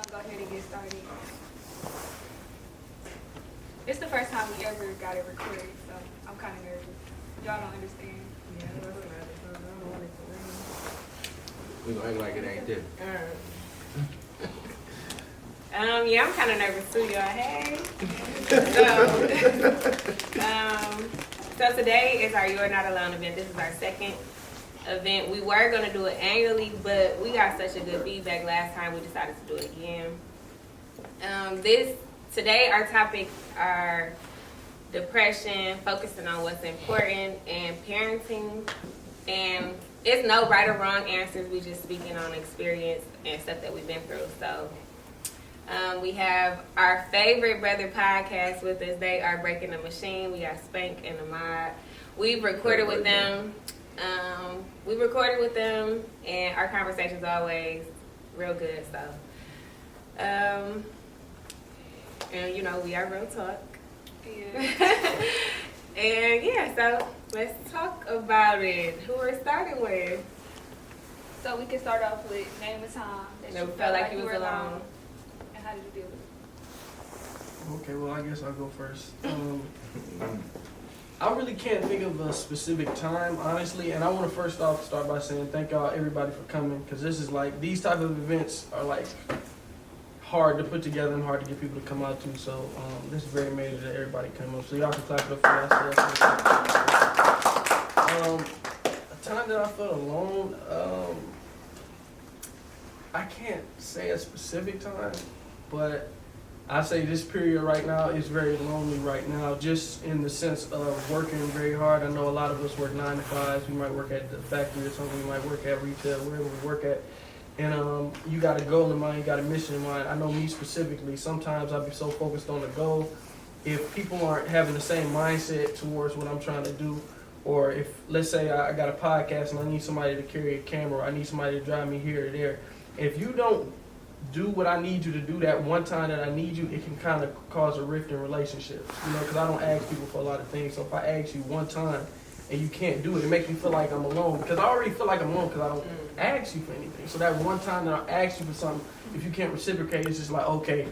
Go ahead and get started. It's the first time we ever got it recorded, so I'm kind of nervous. Y'all don't understand. Yeah, I don't want it to We gonna act like it ain't there. Yeah, I'm kind of nervous too, y'all. Hey. So today is our You're Not Alone event. This is our second event. We were gonna do it annually, but we got such a good feedback last time. We decided to do it again. Today our topics are depression, focusing on what's important, and parenting. And it's no right or wrong answers. We just speaking on experience and stuff that we've been through. So we have our favorite brother podcast with us. They are Breaking the Machine. We got Spank and Ahmad. We've recorded with them. And our conversation's always real good. So, and you know, we are real talk. Yeah. And yeah, so let's talk about it. Who we're starting with? So we can start off with name a time that Never you felt like you was were alone. and how did you deal with it? Okay, well, I guess I'll go first. I really can't think of a specific time, honestly, and I want to first off start by saying thank y'all, everybody, for coming, because this is like, these type of events are like hard to put together and hard to get people to come out to, so this is very major that everybody come up, so y'all can clap it up for yourself. A time that I felt alone, I can't say a specific time, but I say this period right now is very lonely right now, just in the sense of working very hard. I know a lot of us work 9 to 5s. We might work at the factory or something. We might work at retail, wherever we work at. And you got a goal in mind, you got a mission in mind. I know me specifically, sometimes I'll be so focused on the goal. If people aren't having the same mindset towards what I'm trying to do, or if, let's say I got a podcast and I need somebody to carry a camera, or I need somebody to drive me here or there. If you don't do what I need you to do that one time that I need you, it can kind of cause a rift in relationships, you know, because I don't ask people for a lot of things. So if I ask you one time and you can't do it, it makes me feel like I'm alone, because I already feel like I'm alone because I don't ask you for anything. So that one time that I ask you for something, if you can't reciprocate, it's just like, okay,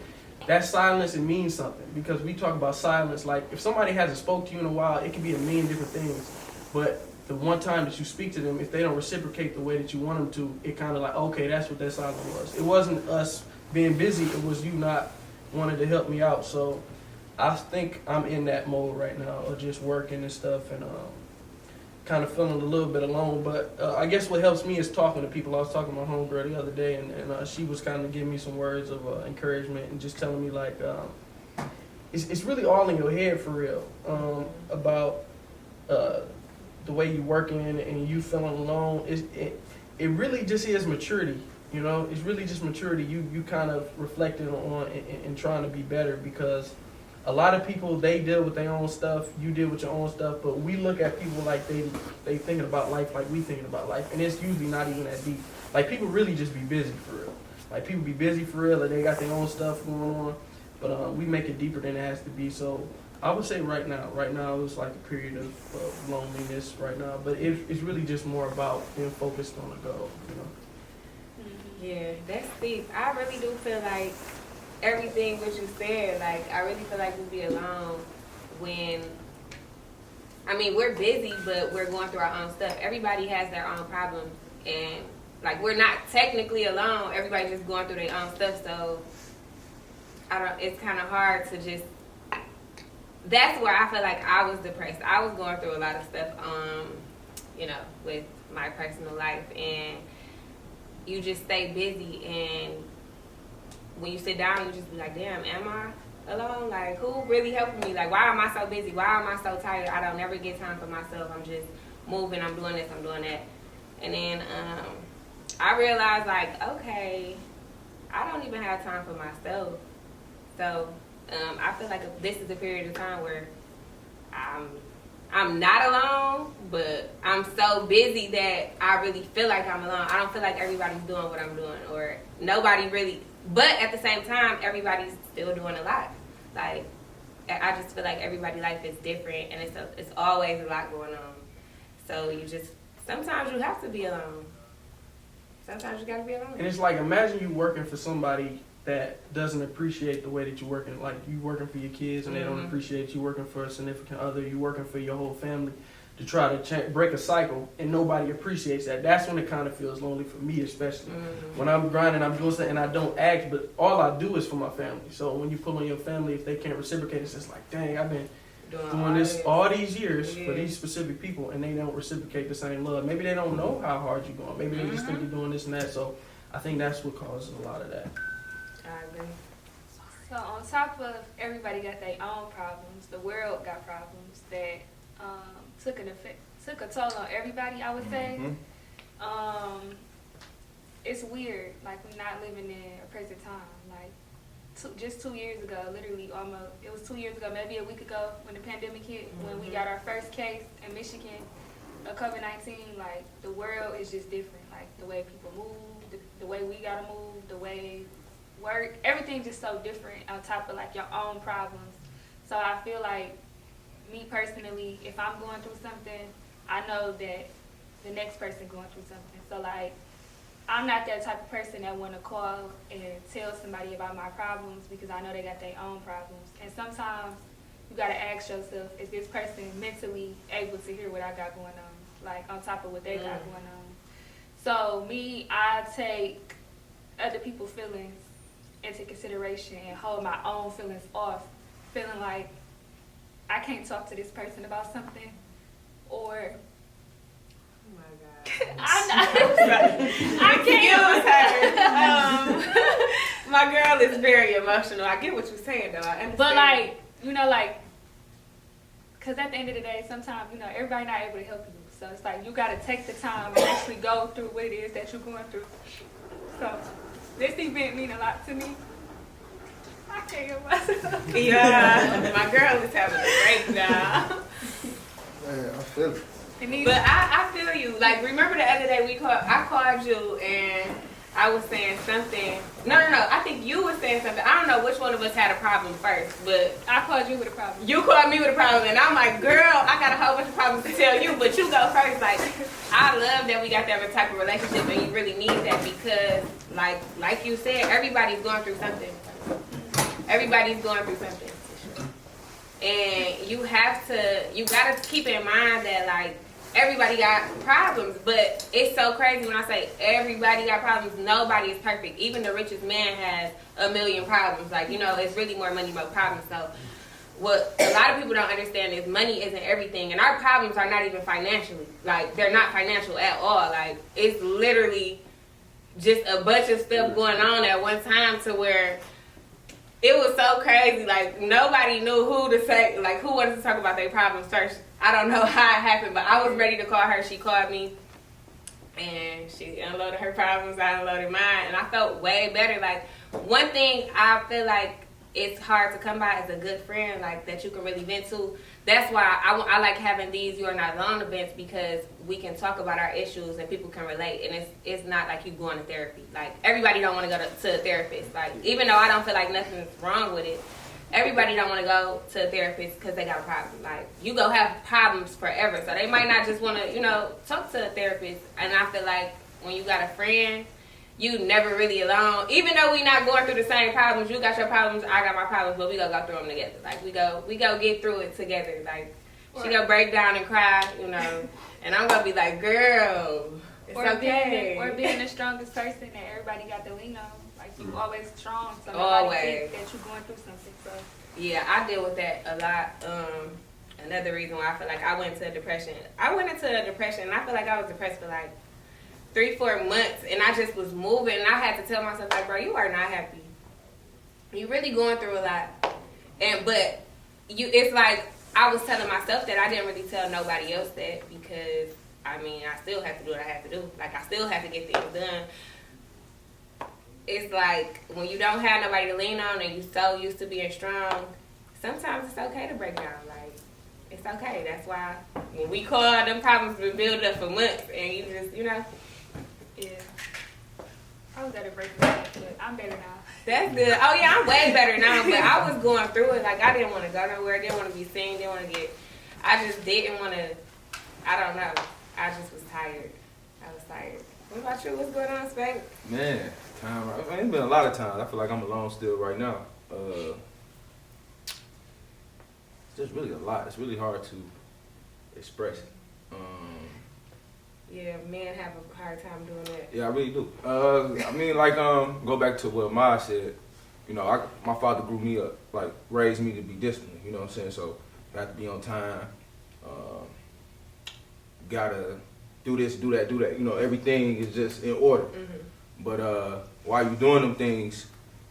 that silence, it means something, because we talk about silence. Like, if somebody hasn't spoke to you in a while, it can be a million different things, but the one time that you speak to them, if they don't reciprocate the way that you want them to, it kind of like, okay, that's what that silence was. It wasn't us being busy, it was you not wanting to help me out. So I think I'm in that mode right now of just working and stuff, and kind of feeling a little bit alone. But I guess what helps me is talking to people. I was talking to my homegirl the other day, and she was kind of giving me some words of encouragement and just telling me like, it's really all in your head for real, about the way you working and you feeling alone. It really just is maturity, you know. It's really just maturity. You kind of reflecting on and trying to be better, because a lot of people, they deal with their own stuff, you deal with your own stuff, but we look at people like they thinking about life like we thinking about life, and it's usually not even that deep. Like, people really just be busy for real. Like, people be busy for real, and they got their own stuff going on, but we make it deeper than it has to be. So I would say right now it's like a period of loneliness right now, but it's really just more about being focused on the goal, you know. Yeah, that's deep. I really do feel like everything what you said, like, I really feel like we'd be alone when, I mean, we're busy, but we're going through our own stuff. Everybody has their own problems, and like, we're not technically alone. Everybody's just going through their own stuff, so it's kind of hard to just, that's where I feel like I was depressed. I was going through a lot of stuff, you know, with my personal life, and you just stay busy, and when you sit down, you just be like, damn, am I alone? Like, who really helping me? Like, why am I so busy? Why am I so tired? I don't never get time for myself. I'm just moving. I'm doing this. I'm doing that. And then I realized, like, okay, I don't even have time for myself. So I feel like this is a period of time where I'm not alone, but I'm so busy that I really feel like I'm alone. I don't feel like everybody's doing what I'm doing, or nobody really. But at the same time, everybody's still doing a lot. Like, I just feel like everybody's life is different, and it's always a lot going on. So sometimes you have to be alone. Sometimes you gotta be alone. And it's like, imagine you working for somebody that doesn't appreciate the way that you're working. Like, you working for your kids and they don't appreciate you working for a significant other. You working for your whole family to try to break a cycle, and nobody appreciates that. That's when it kind of feels lonely for me, especially. When I'm grinding, I'm doing something, and I don't ask, but all I do is for my family. So when you pull on your family, if they can't reciprocate, it's just like, dang, I've been doing this all these years for these specific people, and they don't reciprocate the same love. Maybe they don't know how hard you're going. Maybe they just think you're doing this and that. So I think that's what causes a lot of that. I agree. So on top of everybody got their own problems, the world got problems that took a toll on everybody, I would say. It's weird, like we're not living in a present time. Like just 2 years ago, literally almost, it was 2 years ago, maybe a week ago when the pandemic hit, when we got our first case in Michigan of COVID-19, like the world is just different. Like the way people move, the way we gotta move, the way work, everything's just so different on top of like your own problems. So I feel like, me personally, if I'm going through something, I know that the next person going through something. So like, I'm not that type of person that want to call and tell somebody about my problems because I know they got their own problems. And sometimes you got to ask yourself, is this person mentally able to hear what I got going on, like on top of what they got going on? So me, I take other people's feelings into consideration and hold my own feelings off, feeling like I can't talk to this person about something, or Oh my God. I can't. My girl is very emotional. I get what you're saying, though. I understand. But like, you know, like, cause at the end of the day, sometimes, you know, everybody not able to help you. So it's like, you gotta take the time and actually go through what it is that you're going through. So this event mean a lot to me. I can't help myself. Yeah, my girl is having a breakdown. Man, I feel it. But I feel you. Like, remember the other day I called you and I was saying something. No. I think you were saying something. I don't know which one of us had a problem first, but I called you with a problem. you called me with a problem, and I'm like, girl, I got a whole bunch of problems to tell you, but you go first. Like, I love that we got that type of relationship, and you really need that because, like you said, everybody's going through something. Everybody's going through something. And you gotta keep in mind that, like, everybody got problems, but it's so crazy when I say everybody got problems. Nobody is perfect. Even the richest man has a million problems. Like, you know, it's really more money, more problems. So what a lot of people don't understand is money isn't everything. And our problems are not even financially. Like, they're not financial at all. Like, it's literally just a bunch of stuff going on at one time to where it was so crazy. Like, nobody knew who to say, like, who wanted to talk about their problems first. I don't know how it happened, but I was ready to call her. She called me, and she unloaded her problems. I unloaded mine, and I felt way better. Like, one thing I feel like it's hard to come by is a good friend, like, that you can really vent to. That's why I like having these You Are Not Alone events, because we can talk about our issues and people can relate. And it's not like you going to therapy. Like, everybody don't want to go to a therapist. Like, even though I don't feel like nothing's wrong with it, everybody don't want to go to a therapist because they got a problem. Like, you go have problems forever. So they might not just want to, you know, talk to a therapist. And I feel like when you got a friend, you never really alone. Even though we not going through the same problems, you got your problems, I got my problems, but we gonna go through them together. Like, we go get through it together. Like, she gonna break down and cry, you know, and I'm gonna be like, girl, it's okay. Being the strongest person that everybody got to lean on. Like, you always strong, so Always. nobody think that you're going through something. So yeah, I deal with that a lot. Another reason why I feel like I went into a depression. I went into a depression, and I feel like I was depressed for like 3-4 months, and I just was moving, and I had to tell myself, like, bro, you are not happy. You're really going through a lot. But it's like I was telling myself that I didn't really tell nobody else that, because, I mean, I still have to do what I have to do. Like, I still have to get things done. It's like when you don't have nobody to lean on and you so used to being strong, sometimes it's okay to break down. Like, it's okay. That's why when we call, them problems been building up for months, and you just, you know. yeah, I was at a break, but I'm better now. That's good. Oh, yeah, I'm way better now, but I was going through it. Like, I didn't want to go nowhere. Didn't want to be seen. Didn't want to I just didn't want to, I don't know. I just was tired. I was tired. What about you? What's going on, Spank? Man, it's been a lot of times. I feel like I'm alone still right now. It's just really a lot. It's really hard to express it. Yeah, men have a hard time doing that. Yeah, I really do. I mean, like, go back to what Ma said. You know, my father grew me up, like, raised me to be disciplined. You know what I'm saying? So, you have to be on time. Gotta do this, do that, do that. You know, everything is just in order. Mm-hmm. But while you're doing them things,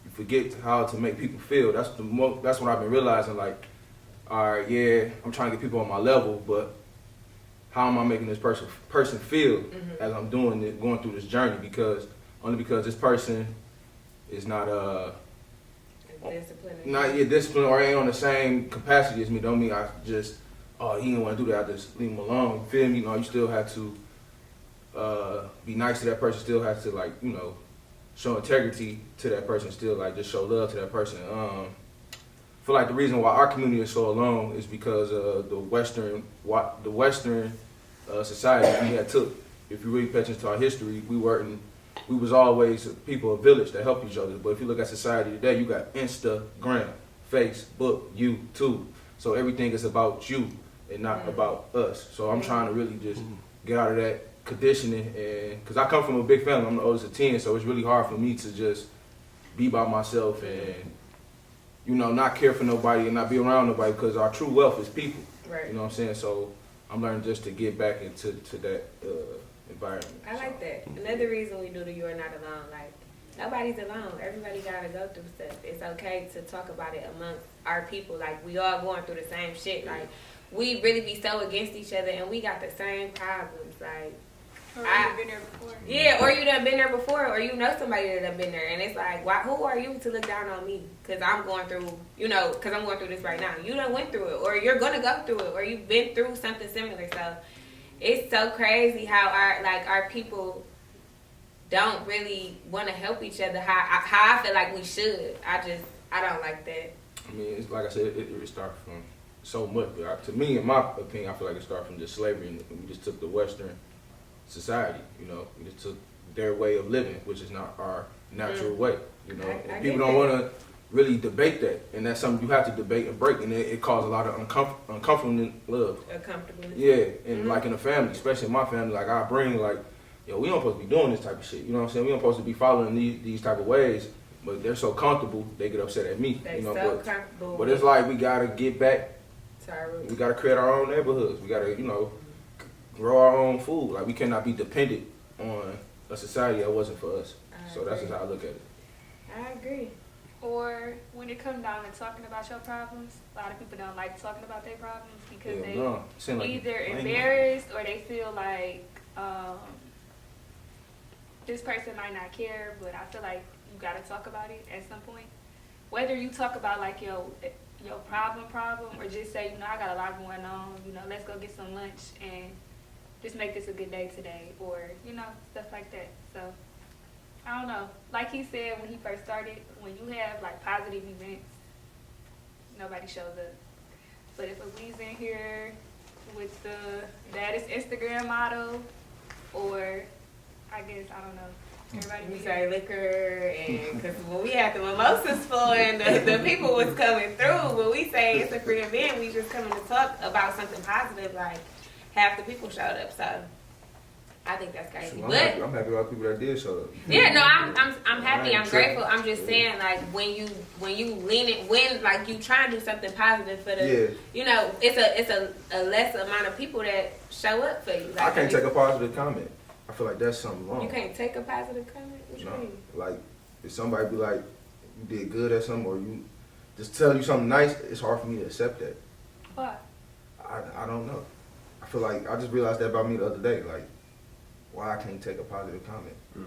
you forget how to make people feel. That's what I've been realizing. Like, all right, yeah, I'm trying to get people on my level, but how am I making this person feel as I'm doing it, going through this journey? Because this person is not disciplined or ain't on the same capacity as me. Don't mean I just he didn't want to do that. I just leave him alone. You feel me? You know, you still have to be nice to that person. Still have to, like, you know, show integrity to that person. Still, like, just show love to that person. I feel like the reason why our community is so alone is because the Western society we had took. If you really pay attention to our history, we was always people of village that helped each other. But if you look at society today, you got Instagram, Facebook, YouTube. So everything is about you and not about us. So I'm trying to really just get out of that conditioning, and because I come from a big family, I'm the oldest of 10, so it's really hard for me to just be by myself and, you know, not care for nobody and not be around nobody, because our true wealth is people. Right. You know what I'm saying? So I'm learning just to get back into that environment. I like that. Another reason we do the You're Not Alone, like, nobody's alone. Everybody gotta go through stuff. It's okay to talk about it amongst our people. Like, we all going through the same shit. Like, we really be so against each other, and we got the same problems. Like, Or you've been there before. yeah, or you done been there before, or you know somebody that done been there, and it's like, why? Who are you to look down on me? Because I'm going through, you know, because I'm going through this right now. You done went through it, or you're gonna go through it, or you've been through something similar. So it's so crazy how our people don't really want to help each other. How I feel like we should. I don't like that. I mean, it's like I said, it started from so much. But to me, in my opinion, I feel like it started from just slavery, and we just took the Western society. You know, we just took their way of living, which is not our natural way. You know, I and people get don't that. want to really debate that, and that's something you have to debate and break, and it causes a lot of uncomfortableness. Uncomfortable. Yeah, and like in a family, especially in my family, like I bring like, yo, we don't supposed to be doing this type of shit. You know what I'm saying? We don't supposed to be following these type of ways, but they're so comfortable, they get upset at me. They you know, so comfortable. but it's like we gotta get back. to our roots. We gotta create our own neighborhoods. We gotta, you know, grow our own food. Like, we cannot be dependent on a society that wasn't for us. I So that's agree. just how I look at it. I agree. Or when it comes down to talking about your problems, a lot of people don't like talking about their problems because Yeah, they no. Seem like either you- embarrassed or they feel like this person might not care, but I feel like you gotta talk about it at some point. Whether you talk about like your problem or just say, you know, I got a lot going on, you know, let's go get some lunch and just make this a good day today, or, you know, stuff like that. So I don't know. Like he said when he first started, when you have like positive events, nobody shows up. But if Wee's in here with the baddest Instagram model, or I guess, I don't know, everybody We be say liquor, and because when we had the mimosas flowing, the people was coming through. When we say it's a free event, we just coming to talk about something positive. Like, half the people showed up, so I think that's crazy. I'm But happy about people that did show up. yeah, no, I'm happy. I I'm ain't grateful. tripping. I'm just saying, like, when you lean it, when like you try to do something positive for the, Yeah. you know, it's a less amount of people that show up for you. Like, I can't take a positive comment. I feel like that's something wrong. You can't take a positive comment. What you No. mean? Like, if somebody be like, you did good at something, or you just tell you something nice, it's hard for me to accept that. Why? I don't know. I feel like I just realized that about me the other day. Like, why I can't take a positive comment. You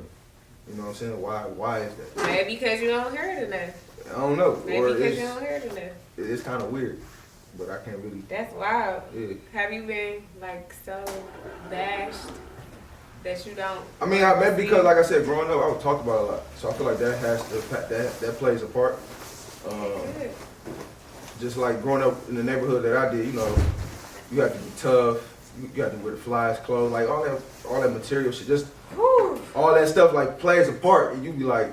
know what I'm saying? Why is that? Maybe because you don't hear it enough. I don't know. Maybe Or because you don't hear it enough. it's kind of weird, but I can't really. That's wild. Yeah. Have you been like so bashed that you don't? I mean, maybe because, like I said, growing up, I was talked about a lot, so I feel like that plays a part. Good. Just like growing up in the neighborhood that I did, you know, you have to be tough. You have to wear the flyest clothes, like all that material shit. Just Whew. all that stuff like plays a part, and you be like,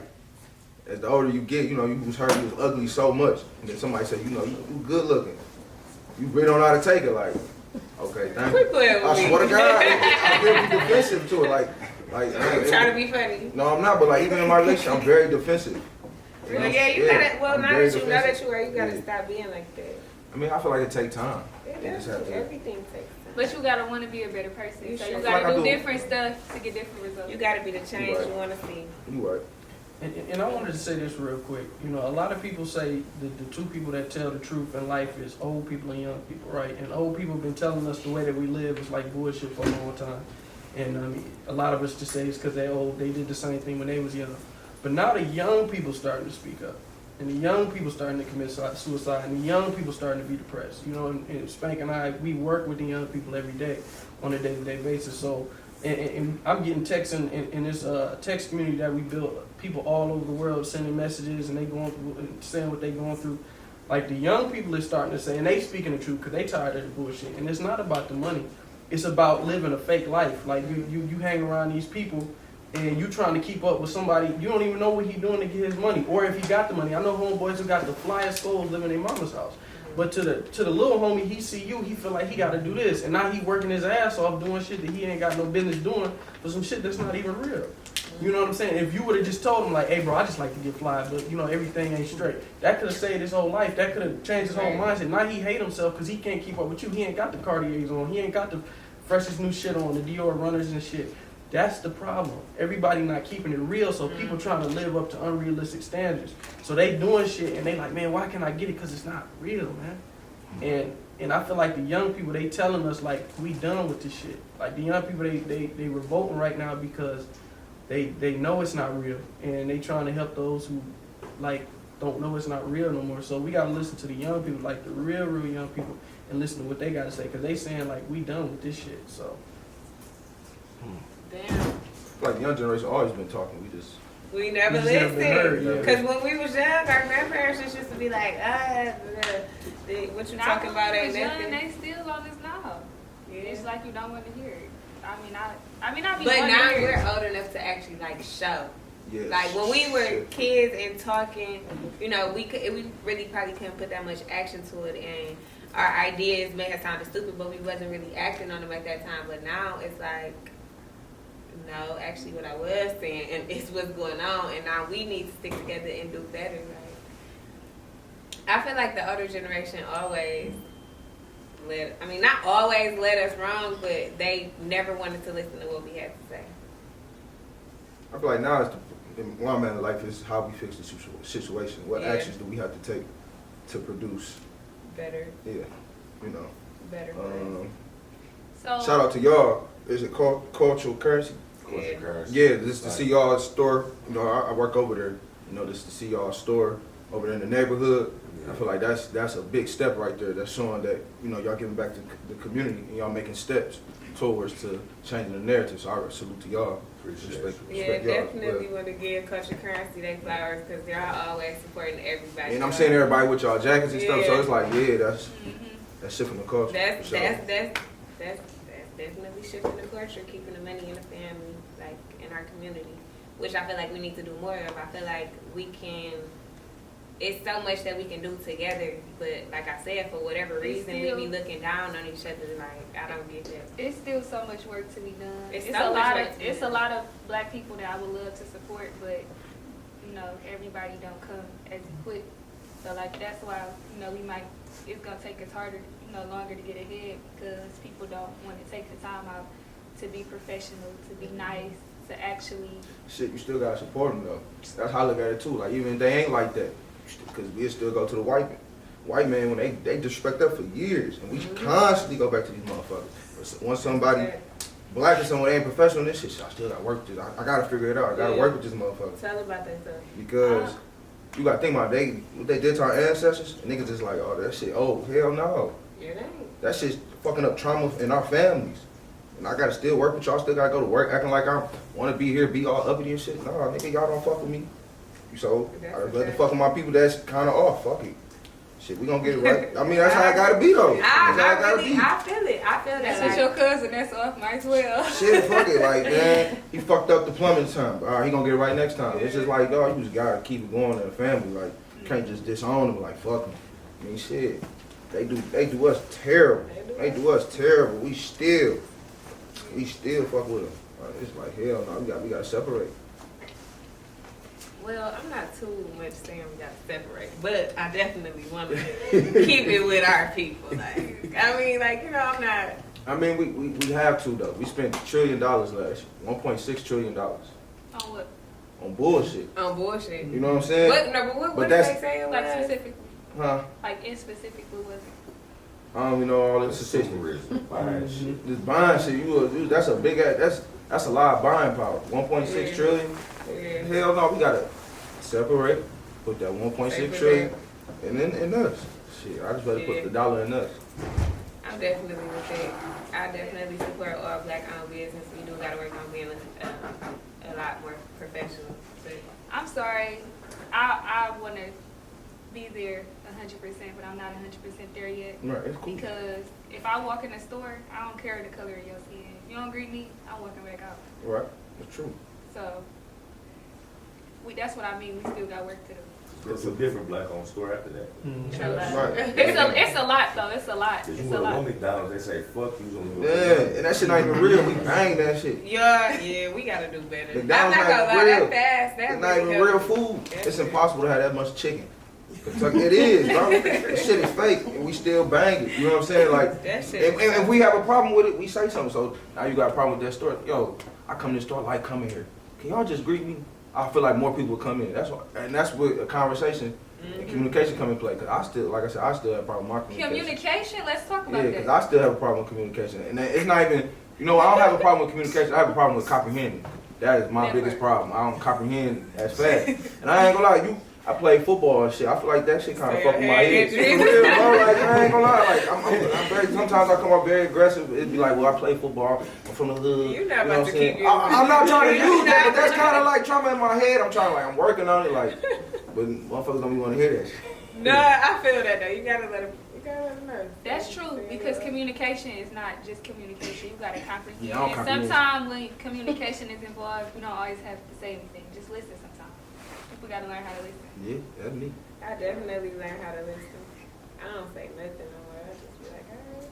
as the older you get, you know, you was hurt, you was ugly so much, and then somebody say, you know, you good looking, you really don't know how to take it, like, okay, thank Quit you. playing with I me. swear to God, I'm very defensive to it, like, I'm trying to be funny. no, I'm not, but like even in my relationship, I'm very defensive. You know? Well, yeah, you gotta. Well, I'm now very that you know that defensive. you are, you gotta Yeah. stop being like that. I mean, I feel like it take time. It You just does. have to- Everything takes time. But you gotta want to be a better person. You So sure. you Like I gotta do do. different stuff to get different results. You gotta be the change Right. you want to see. You right. And I wanted to say this real quick. You know, a lot of people say that the two people that tell the truth in life is old people and young people, right? And old people have been telling us the way that we live is like bullshit for a long time. And I mean, a lot of us just say it's because they're old. They did the same thing when they was young. But now the young people starting to speak up. And the young people starting to commit suicide. And the young people starting to be depressed. You know, and Spank and I, we work with the young people every day on a day-to-day basis. So, and I'm getting texts in this text community that we built. People all over the world sending messages and they going through, and saying what they going through. Like the young people is starting to say, and they speaking the truth because they tired of the bullshit. And it's not about the money. It's about living a fake life. Like you hang around these people and you trying to keep up with somebody, you don't even know what he doing to get his money. Or if he got the money. I know homeboys who got the flyest skulls living in their mama's house. But to the little homie, he see you, he feel like he gotta do this. And now he working his ass off doing shit that he ain't got no business doing for some shit that's not even real. You know what I'm saying? If you would have just told him like, hey bro, I just like to get fly, but you know, everything ain't straight. That could have saved his whole life. That could have changed his whole mindset. Now he hate himself because he can't keep up with you. He ain't got the Cartiers on. He ain't got the freshest new shit on, the Dior runners and shit. That's the problem. Everybody not keeping it real, so people trying to live up to unrealistic standards. So they doing shit and they like, man, why can't I get it? Because it's not real, man. And I feel like the young people, they telling us like, we done with this shit. Like the young people, they revolting right now because they know it's not real. And they trying to help those who like don't know it's not real no more. So we got to listen to the young people, like the real young people, and listen to what they got to say. Because they saying like, we done with this shit, so. Damn. Like the young generation always been talking. We never We just never been heard, listened. yeah. Because when we was young, our grandparents just used to be like, what you talking about ain't young, nothing. they still on this now. Yeah. It's like you don't want to hear it. I be But wanting now to hear it. we're old enough to actually like show. Yes. Like when we were kids and talking, you know, we really probably couldn't put that much action to it, and our ideas may have sounded stupid, but we wasn't really acting on them at that time. But now it's like, no, actually what I was saying, and it's what's going on, and now we need to stick together and do better. Like, I feel like the older generation always not always led us wrong, but they never wanted to listen to what we had to say. I feel like now it's where I'm at in life is how we fix the situation. What Yeah. actions do we have to take to produce? Better, Yeah, you know. better. So Shout out to y'all. Is it called cultural currency? Yeah. Yeah, this is to see y'all store. You know, I work over there. You know, this is to see y'all store over there in the neighborhood. I feel like that's a big step right there. That's showing that, you know, y'all giving back to the community and y'all making steps towards to changing the narrative. So I salute to y'all. Respect Yeah, y'all. definitely want to give Culture Currency their flowers because they're always supporting everybody. And I'm seeing everybody with y'all jackets and stuff, so Yeah. it's like, yeah, that's shifting the culture. That's for sure. that's definitely shifting the culture, keeping the money in the family, like in our community, which I feel like we need to do more of. I feel like we can. It's so much that we can do together, but like I said, for whatever reason, we be looking down on each other. Like I don't get that. it's still so much work to be done. It's It's so a much lot work of to be it's a done. lot of black people that I would love to support, but you know everybody don't come as equipped. So like that's why it's gonna take us harder, longer to get ahead because people don't want to take the time out to be professional, to be nice, to actually. Shit, you still gotta support them though. That's how I look at it too. Like even if they ain't like that, because we still go to the white man when they disrespect us for years, and we constantly go back to these motherfuckers. But once somebody black or someone ain't professional in this shit, I still gotta work with this. I gotta figure it out. I gotta work with this motherfucker Tell about that stuff. because you gotta think about what they did to our ancestors. And niggas just like, oh that shit, oh hell no, It ain't. that shit's fucking up trauma in our families. And I gotta still work with y'all. Still gotta go to work acting like I want to be here, be all uppity and shit. Nah, nigga, y'all don't fuck with me. So That's I rather okay. fuck with my people that's kind of off. Fuck it. Shit, we gonna get it right. I mean, that's how I gotta be though. That's how I gotta be. I feel it. I feel That's that. with your cousin. That's off. Might as well. Shit, fuck it, like, man, he fucked up the plumbing time. All right, he gonna get it right next time. It's just like, dog, you just gotta keep it going in the family. Like, you can't just disown them. Like, fuck them. I mean, shit, they do us terrible. They do us terrible. We still fuck with them. It's like, hell no, we gotta separate. Well, I'm not too much saying we got to separate, but I definitely want to keep it with our people. Like, I mean, like, you know, I'm not. I mean, we have to though. We spent $1 trillion last year, $1.6 trillion On what? on bullshit. On bullshit. You know what I'm saying? What But did that's- they say it Like was? specifically. Huh? Like in specifically was it? I don't even know all the statistics. Consumerism, buying shit. This buying shit, that's a big ass. That's a lot of buying power. 1.6 Yeah. trillion. Yeah. Hell no, we gotta separate. Put that 1.6 trillion and then in us. Shit, I just rather put the dollar in us. I'm definitely with that. I definitely support all black-owned business. We do gotta work on being a lot more professional. But I'm sorry. I want to be there 100%, but I'm not 100% there yet. Right, it's cool. Because if I walk in the store, I don't care the color of your skin. If you don't greet me, I'm walking back out. Right, it's true. So that's what I mean. We still got work to do. It's a different black-owned store after that. It's a lot. Right. It's a lot though. It's a lot. Cause It's you a go to lot. McDonald's, they say, fuck you. Yeah, and that shit not even real. We bang that shit. yeah, we gotta do better. McDonald's I'm not gonna not lie, real. that fast. That It's not even really real helped. food. It's impossible to have that much chicken. Kentucky, it is, bro. This shit is fake, and we still bang it. You know what I'm saying? Like, That shit. and if we have a problem with it, we say something. So now you got a problem with that store. Yo, I come to the store, like coming here. Can y'all just greet me? I feel like more people come in. That's what, and that's where a conversation and communication come in play. Cause I still, like I said, I still have a problem with my communication. Communication. Let's talk Yeah, about because that. I still have a problem with communication, and it's not even. You know, I don't have a problem with communication. I have a problem with comprehending. That is my Never. biggest problem. I don't comprehend as fast, and I ain't gonna lie, I play football and shit. I feel like that shit kind of fuck with my head. For real, bro. Like, I ain't gonna lie. Like, I'm very. Sometimes I come up very aggressive. It'd be like, well, I play football. I'm from the hood. You're not you know about what to I'm saying? keep your- I'm not trying to You're use that, not but that's gonna- kind of like trauma in my head. I'm working on it. Like, but motherfuckers don't even want to hear that shit. No, I feel that though. You gotta let them know. That's true because communication is not just communication. You gotta comprehend. Yeah, I don't And comprehend. sometimes when communication is involved, you don't always have to say anything. Just listen. Sometimes people gotta learn how to listen. Yeah, that's me. I definitely learned how to listen. I don't say nothing no more. I just be like, alright.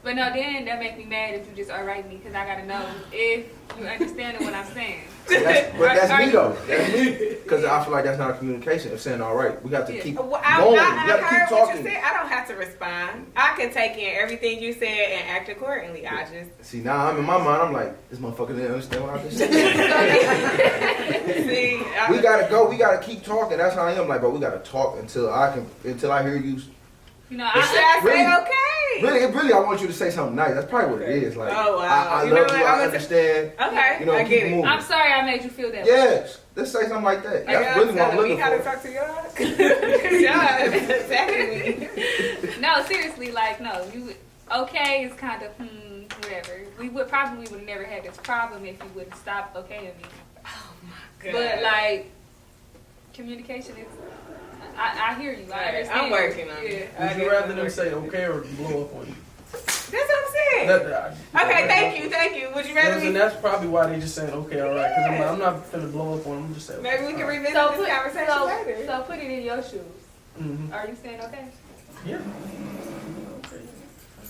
But no, then that make me mad if you just alright me because I gotta know if you understand what I'm saying. That's me though. That's me. Because I feel like that's not a communication. It's saying all right. We have to Yeah. keep Well, going. I We heard have to keep what talking. you said. I don't have to respond. I can take in everything you said and act accordingly. I just See, now I'm in my mind. I'm like, this motherfucker didn't understand what I just said. see. We gotta go. We gotta keep talking. That's how I am. Like, bro, we gotta talk until I hear you. You know, Should I Really? say okay? Really, I want you to say something nice. That's probably what it is. Like, Oh, wow. I You know love what? you. I'm I gonna understand. Okay, You know, I keep get it. moving. I'm sorry I made you feel that way. Yes, let's say something like that. That's really what I'm looking how to for. talk to y'all? Y'all attacking me. No, seriously, like, no, you okay is kind of whatever. We would have never had this problem if you would stop okaying me. God. But like, communication is. I hear you. I understand. I'm working on it. Would you rather them say okay or blow up on you? That's what I'm saying. Okay, thank you. Would you rather And me? that's probably why they just saying okay, all right. Because I'm not finna blow up on them. I'm just saying. Maybe we can revisit So this conversation later. so put it in your shoes. Mm-hmm. Are you saying okay? Yeah.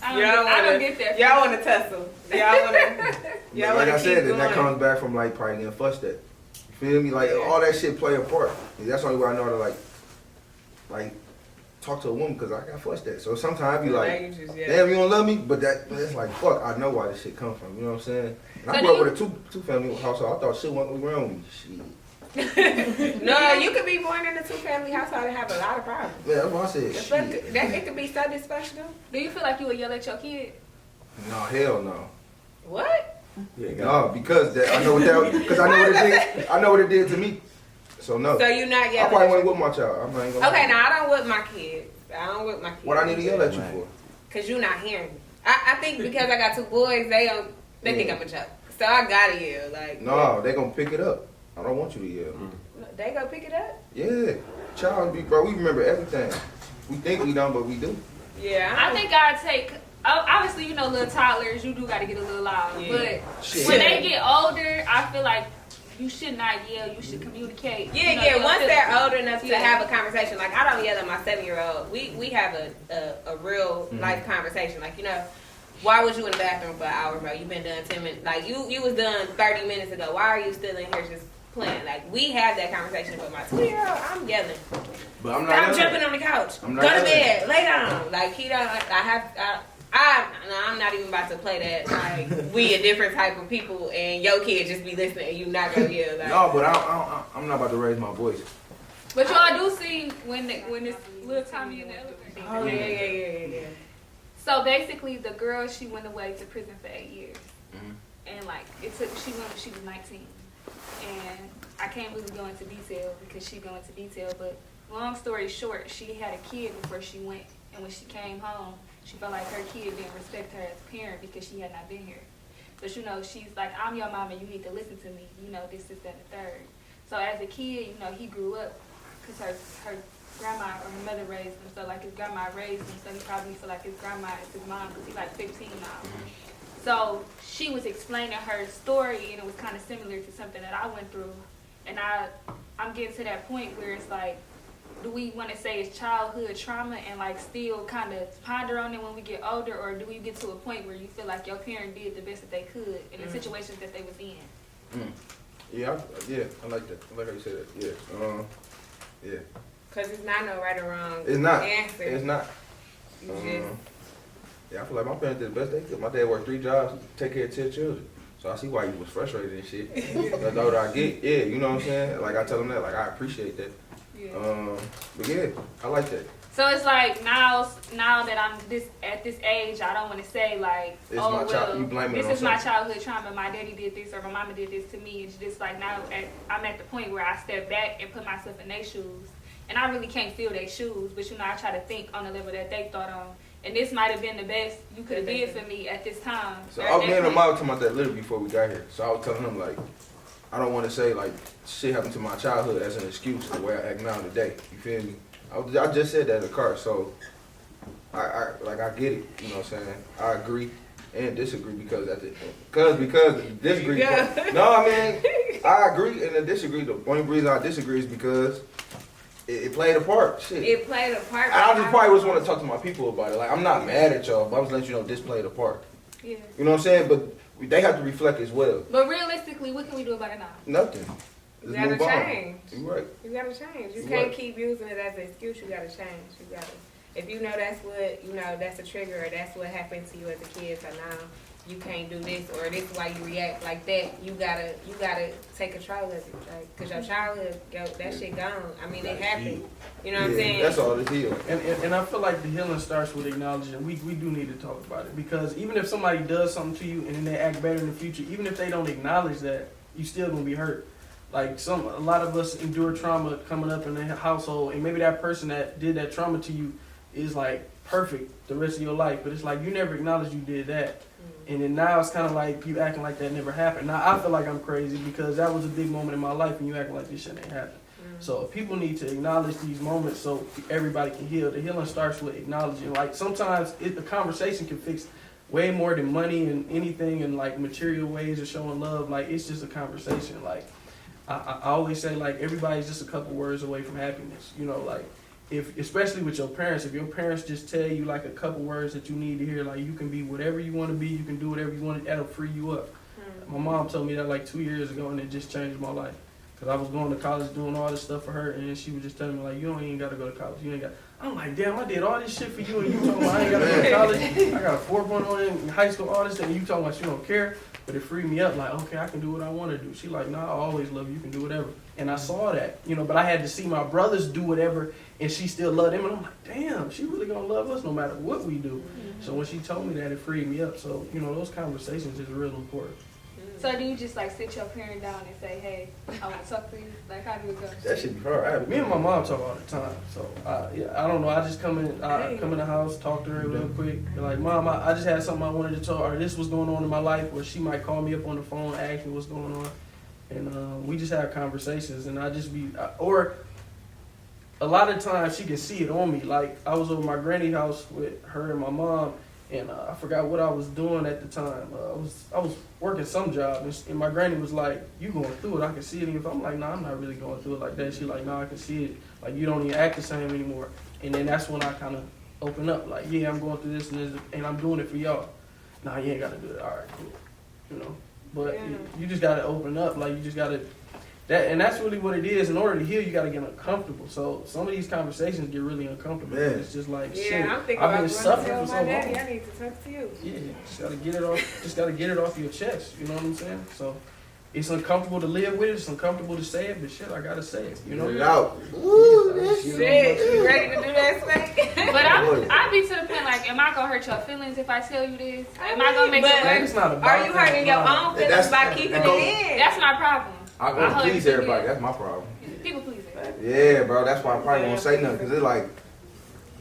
I don't get that. Y'all want to tussle. Y'all Like want I to said, keep then that going. comes back from like probably getting fussed at. You feel me? Like all that shit play a part. And that's the only way I know how to like talk to a woman because I got fussed at. So sometimes I be Now like, you just, yeah. damn, you don't love me, but it's like fuck. I know why this shit come from. You know what I'm saying? And I So grew up do with a two family household. I thought shit wasn't wrong with me. Shit. No, you could be born in a two-family household and have a lot of problems. Yeah, that's what I said. But Shit. it could be so dysfunctional. Do you feel like you would yell at your kid? No, hell no. What? Yeah, No, because I know what it did. I know what it did to me. So no. So you not I yelling? probably at want your- to whip my child. I'm not even gonna Okay, lie. now I don't whip my kids. I don't whip my kids. What I need to yell at you for? Cause you not hearing me. I think because I got two boys, they think I'm a joke. So I gotta yell. Like No, they gonna pick it up. I don't want you to yell. they go pick it up. Yeah, child, bro. We remember everything. We think we don't, but we do. Yeah, I think I'd take obviously, you know, little toddlers, you do got to get a little loud. Yeah. But Shit. when they get older, I feel like you should not yell. You should communicate. Yeah, you know, yeah. your Once they're feelings. old enough to Yeah. have a conversation, like I don't yell at my 7-year-old. We have a real life conversation. Like, you know, why was you in the bathroom for an hour, bro? You been done 10 minutes. Like you was done 30 minutes ago. Why are you still in here just playing? Like we have that conversation. But my 2-year-old, I'm yelling. But I'm not. Stop yelling. jumping on the couch. I'm Go not to yelling. bed. Lay down. Like he don't. I'm not even about to play that. Like we a different type of people, and your kid just be listening, and you not gonna yell. Like, No, but I'm not about to raise my voice. But y'all do see when this little Tommy in the elevator. oh yeah. So basically, the girl, she went away to prison for 8 years, Mhm. and like she went when she was 19, and I can't really go into detail because she go into detail. But long story short, she had a kid before she went, and when she came home, she felt like her kid didn't respect her as a parent because she had not been here. But you know, she's like, I'm your mama, you need to listen to me. You know, this, that, and the third. So as a kid, you know, he grew up because her grandma or her mother raised him. So like his grandma raised him, so he probably feel like his grandma is his mom because he's like 15 now. So she was explaining her story, and it was kind of similar to something that I went through. And I'm getting to that point where it's like, do we want to say it's childhood trauma and like still kind of ponder on it when we get older, or do we get to a point where you feel like your parent did the best that they could in the situations that they was in? Yeah, I like that. I like how you said that. Yeah. Cause it's not no right or wrong It's not. answer. It's not. You just Yeah, I feel like my parents did the best they could. My dad worked 3 jobs to take care of 10 children. So I see why he was frustrated and shit. The older I get, yeah, you know what I'm saying? Like I tell him that, like I appreciate that. Yeah. But yeah, I like that. So it's like now that I'm at this age, I don't want to say like, It's oh my well, you blame it this on is my something. childhood trauma. My daddy did this or my mama did this to me. It's just like now I'm at the point where I step back and put myself in their shoes, and I really can't feel their shoes. But you know, I try to think on the level that they thought on, and this might have been the best you could have did for me at this time. So Or I was at me and that him out talking about that literally before we got here. So I was telling him like, I don't want to say like shit happened to my childhood as an excuse the way I act now today. You feel me? I just said that in the car, so I get it. You know what I'm saying? I agree and disagree because the disagree. Yeah. No, I mean I agree and I disagree. The only reason I disagree is because it played a part. Shit. it played a part. I just probably just want to talk to my people about it. Like I'm not mad at y'all, but I'm just letting you know this played a part. Yeah. You know what I'm saying? But they have to reflect as well. But realistically, what can we do about it now? Nothing. You Just gotta move on. change. You right. You gotta change. You You can't right. keep using it as an excuse. You gotta change. You gotta. If you know that's what that's a trigger, or that's what happened to you as a kid. So now you can't do this, or this is why you react like that. You gotta take control of it, right? Cause your childhood, that shit gone. I mean, it happened. You know what I'm saying? That's all it is. And I feel like the healing starts with acknowledging. We do need to talk about it, because even if somebody does something to you and then they act better in the future, even if they don't acknowledge that, you still gonna be hurt. Like a lot of us endure trauma coming up in the household, and maybe that person that did that trauma to you is like perfect the rest of your life, but it's like you never acknowledged you did that. And then now it's kind of like you acting like that never happened. Now I feel like I'm crazy because that was a big moment in my life, and you acting like this shit ain't happened. So people need to acknowledge these moments so everybody can heal. The healing starts with acknowledging. Like sometimes the conversation can fix way more than money and anything, and like material ways of showing love. Like it's just a conversation. Like I always say, like everybody's just a couple words away from happiness. You know, like especially with your parents, if your parents just tell you like a couple words that you need to hear, like you can be whatever you want to be, you can do whatever you want, that'll free you up. My mom told me that like 2 years ago, and it just changed my life. Cause I was going to college doing all this stuff for her, and she was just telling me like, you don't even gotta go to college. You ain't got. I'm like, damn, I did all this shit for you, and you talking about I ain't gotta go to college. I got a 4.0 in high school, all this, and you talking about you don't care. But it freed me up, like, okay, I can do what I want to do. She like, nah, I always love you. You can do whatever. And I saw that, but I had to see my brothers do whatever, and she still loved them. And I'm like, damn, she really gonna love us no matter what we do. So when she told me that, it freed me up. So those conversations is real important. So do you just like sit your parent down and say, hey, I want to talk to you? Like how do it go? That should be hard. Me and my mom talk all the time. So I don't know. I just come in the house, talk to her real quick. Be like, Mom, I just had something I wanted to tell her. Or this was going on in my life, or she might call me up on the phone, ask me what's going on, and we just have conversations. And I just or a lot of times she can see it on me. Like I was over my granny's house with her and my mom, And I forgot what I was doing at the time. I was working some job, and my granny was like, "You going through it? I can see it." I'm like, "Nah, I'm not really going through it like that." She like, "Nah, I can see it. Like you don't even act the same anymore." And then that's when I kind of open up, like, "Yeah, I'm going through this and this, and I'm doing it for y'all." Nah, you ain't got to do it. All right, cool. You know, but you just got to open up. Like you just got to. And that's really what it is. In order to heal, you got to get uncomfortable. So some of these conversations get really uncomfortable. Man. It's just like, Yeah, shit, I'm thinking I've about been going to suffering tell for my so daddy. long. I need to talk to you. Yeah, just gotta get it off. Just gotta get it off your chest. You know what I'm saying? So it's uncomfortable to live with it. It's uncomfortable to say it, but shit, I gotta say it. You know? Get it out. Ooh, Shit, you ready to do that, Snake? But I be to the point like, am I gonna hurt your feelings if I tell you this? Am I gonna make it But- worse? It's not about Are you that. hurting your own feelings That's- by keeping it in? That's my problem. I I gotta hope please you everybody. do. That's my problem. People pleasing. Yeah, bro. That's why I probably won't say nothing because it's like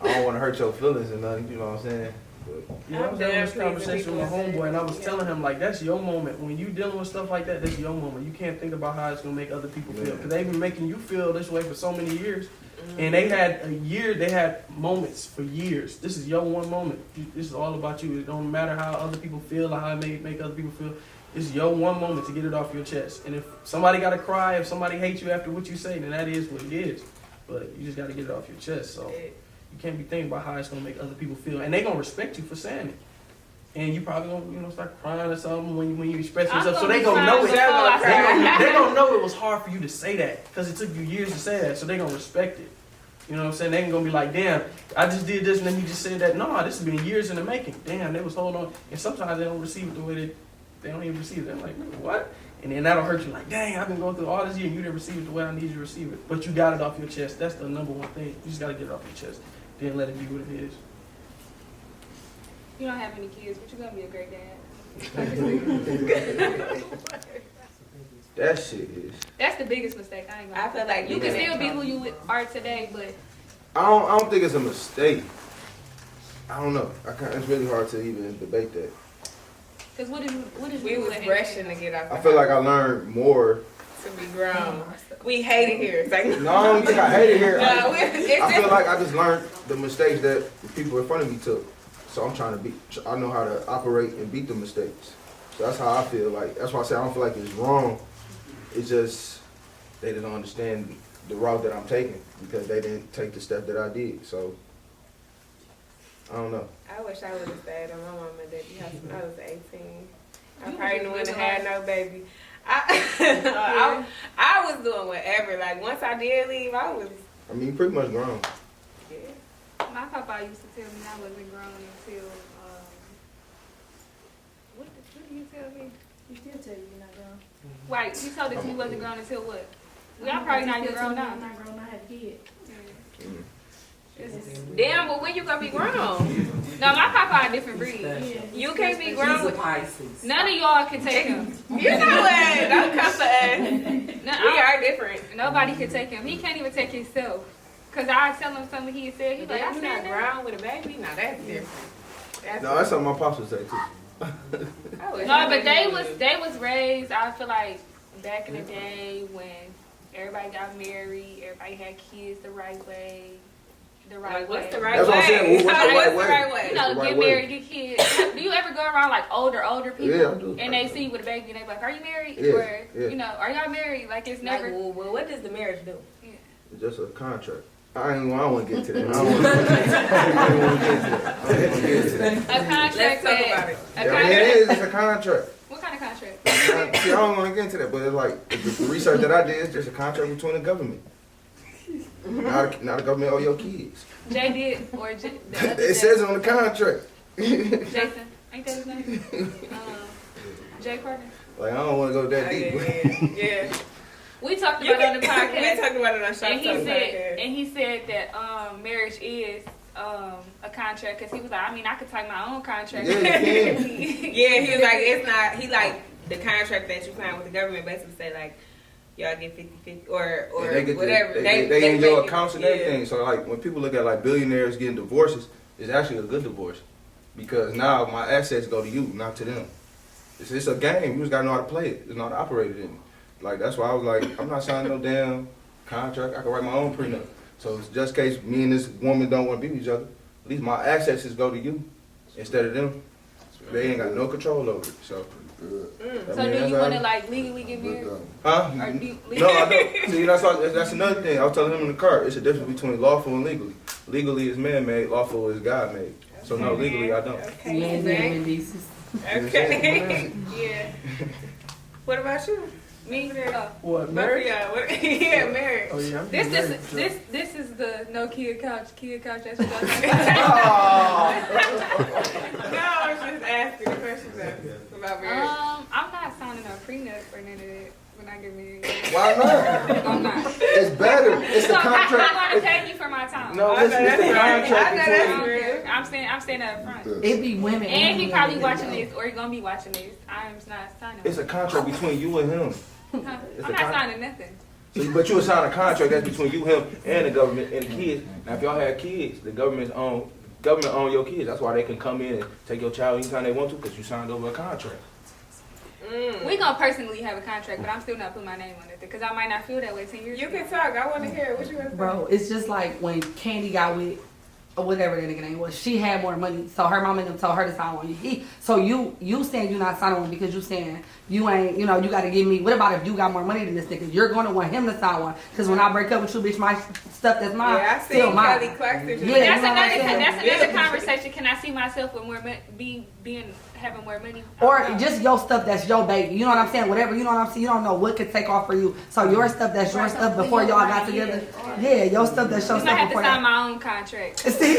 I don't want to hurt your feelings or nothing. You know what I'm saying? But, Yeah, I was having this conversation with my homeboy, and I was telling him like, that's your moment. When you dealing with stuff like that, that's your moment. You can't think about how it's gonna make other people feel because they've been making you feel this way for so many years. And they had a year, they had moments for years. This is your one moment. This is all about you. It don't matter how other people feel or how it may make other people feel. It's your one moment to get it off your chest. And if somebody got to cry, if somebody hates you after what you say, then that is what it is. But you just got to get it off your chest. So you can't be thinking about how it's going to make other people feel. And they going to respect you for saying it. And you probably going to start crying or something when you express yourself. So they going to know it. They going to know it was hard for you to say that because it took you years to say that. So they going to respect it. You know what I'm saying? They ain't going to be like, damn, I just did this and then he just said that. No, this has been years in the making. Damn, they was holding on. And sometimes they don't receive it the way they don't even receive it. They're like, what? And then that'll hurt you. Like, dang, I've been going through all this year and you didn't receive it the way I need you to receive it. But you got it off your chest. That's the number one thing. You just got to get it off your chest. Then let it be what it is. You don't have any kids, but you're gonna be a great dad. that shit is. That's the biggest mistake. I ain't gonna. I feel like You can still be who you are today, but I don't think it's a mistake. I don't know. It's really hard to even debate that. because what did you We do was with that? rushing to get out the I feel like I house learned more. to be grown. We hate it here. It's like, No, I don't think I hate it here. No, I feel like I just learned the mistakes that the people in front of me took. So I'm trying to I know how to operate and beat the mistakes. So that's how I feel. Like that's why I say I don't feel like it's wrong. It's just they didn't understand the route that I'm taking because they didn't take the step that I did. So I don't know. I wish I would have stayed on my mama and daddy house when I was 18. I You probably was wouldn't have living had no baby. I was doing whatever. Like once I did leave, I was. I mean, you pretty much grown. Yeah. My papa used to tell me I wasn't grown until what did you tell me? He still tell you you're not grown. Wait, he told us you wasn't grown until what? Well, I'm probably not even grown now. I'm not grown. I have a kid. Damn, but when you gonna be grown? No, my papa a different breed. You can't be grown He's a with. Pisces. None of y'all can take him. You know what? Don't come for us. No, We are different. nobody can take him. He can't even take himself. Cause I tell him something he said. He's But like, I you're said not that. grown with a baby. Now that's different. No, that's something my pops would say too. I wish No, I but would've they was raised. I feel like back in the day when everybody got married, everybody had kids the right way. The right Like, way. what's the right That's way? what I'm saying. What's the right What's way? the right way? You know, the right get way. married, get kids. Do you ever go around like older people? Yeah, I do. And they see you with a baby and they be like, are you married? Yeah, Or, yeah. you know, are y'all married? Like it's Like, never. well, what does the marriage do? It's just a contract. I don't want to get to that. I don't want to get to that. A contract Let's talk that. about it. A Yeah, I mean, contract. it is. It's a contract. What kind of contract? See, I don't want to get into that, but it's like the research that I did is just a contract between the government. Not the government or your kids. Jay did or the other It says it on the contract. Jason. Ain't that his name? Jay Parker. Like I don't want to go that Oh, deep. yeah. We talked You about it on the can, we podcast. talked about it on Shop And he Talk said, podcast. and he said that marriage is a contract because he was like, I mean, I could take my own contract. Yeah, you can. Yeah, he was like, it's not. He like the contract that you sign with the government basically say like, y'all get 50-50 or Yeah, they get whatever. they in your make it- accounts and yeah. everything. So like when people look at like billionaires getting divorces, it's actually a good divorce because now my assets go to you, not to them. It's a game. You just gotta know how to play it. It's not to operate it in. Like that's why I was like, I'm not signing no damn contract. I can write my own prenup. So just in case me and this woman don't want to be with each other, at least my assets just go to you. instead of them. They ain't got no control over it. So, Good. So do you want to like legally get married? Good. huh? Or do you, No, I don't. See, that's another thing. I was telling him in the car. It's a difference between lawful and legally. Legally is man-made. Lawful is God-made. So no, legally I don't. Okay, Man, nieces. okay. Yeah. What about you? me? What, Both of married? y'all. What? Yeah, married. Oh yeah, I'm This getting married. for sure. this is the no kid couch. Kid couch. That's what y'all think. No, I was just asking the questions about marriage. I'm not signing a prenup or none of that when I get married. Why not? I'm not. It's better. It's So a how contract. you want to pay me for my time? No, I it's know the that's right. I know contract that's between. I don't real. care. I'm saying that up front. It be women. And he men probably that watching do. this, or he gonna be watching this. I'm not signing. It's a contract between you and him. I'm it's a not con- signing nothing. So, but you would sign a contract that's between you, him, and the government and the kids. Now, if y'all have kids, the government own your kids. That's why they can come in and take your child anytime they want to, because you signed over a contract. We gonna personally have a contract, but I'm still not putting my name on it because I might not feel that way 10 years. You from can now. talk. I want to hear what you want to say. Bro, it's just like when Candy got with, or whatever that nigga name was, she had more money, so her mom and them told her to sign on. So you saying you not signing one because you saying you ain't, you got to give me, what about if you got more money than this nigga? You're going to want him to sign one, because when I break up with you, bitch, my stuff that's mine, Yeah, I still seen mine. Kelly Clarkson. Yeah, But you know what I'm that's saying? another conversation. Can I see myself with more having more money? Or I don't know. just your stuff that's your baby. You know what I'm saying? Whatever, you know what I'm saying? You don't know what could take off for you. So your stuff that's your stuff before y'all got together. Yeah, your stuff that's your You might stuff have to before sign that. my own contract. See?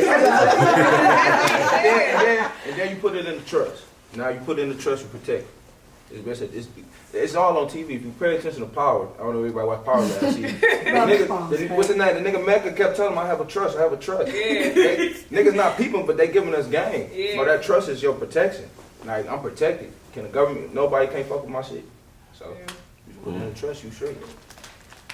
And then you put it in the trust. Now you put it in the trust, you protect it. It's all on TV. If you pay attention to Power, I don't know if everybody watch Power last season. What's the name? The nigga Mecca kept telling him, I have a trust. Yeah. Niggas not peeping, but they giving us game. Yeah. So that trust is your protection. Like, I'm protected. Can the government, nobody can't fuck with my shit. So, you put it in the trust, you straight.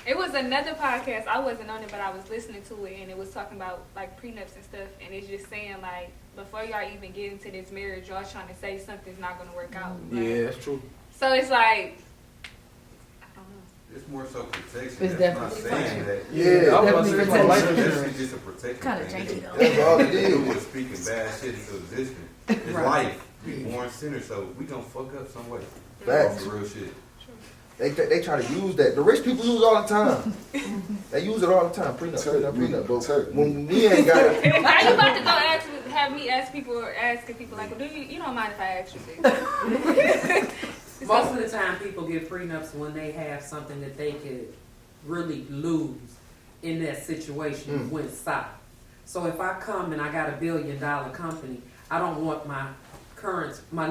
It was another podcast. I wasn't on it, but I was listening to it, and it was talking about like prenups and stuff. And it's just saying like before y'all even get into this marriage, y'all trying to say something's not gonna work out. Right? Yeah, that's true. So it's like I don't know. It's more so protection. It's That's not definitely saying that. Yeah, I'm Definitely about to say protection. life That's insurance. just a protection Kinda thing. janky though. That's all it It is. was speaking bad shit into existence. It's Right. life. We born sinners, so we gonna fuck up some way. Facts. Off the real shit. They try to use that. The rich people use it all the time. They use it all the time. Prenup. When we ain't got it. Now you about to go have me asking people like, well, do you don't mind if I ask you this? Most of the time, people get prenups when they have something that they could really lose in that situation went south. So if I come and I got $1 billion company, I don't want my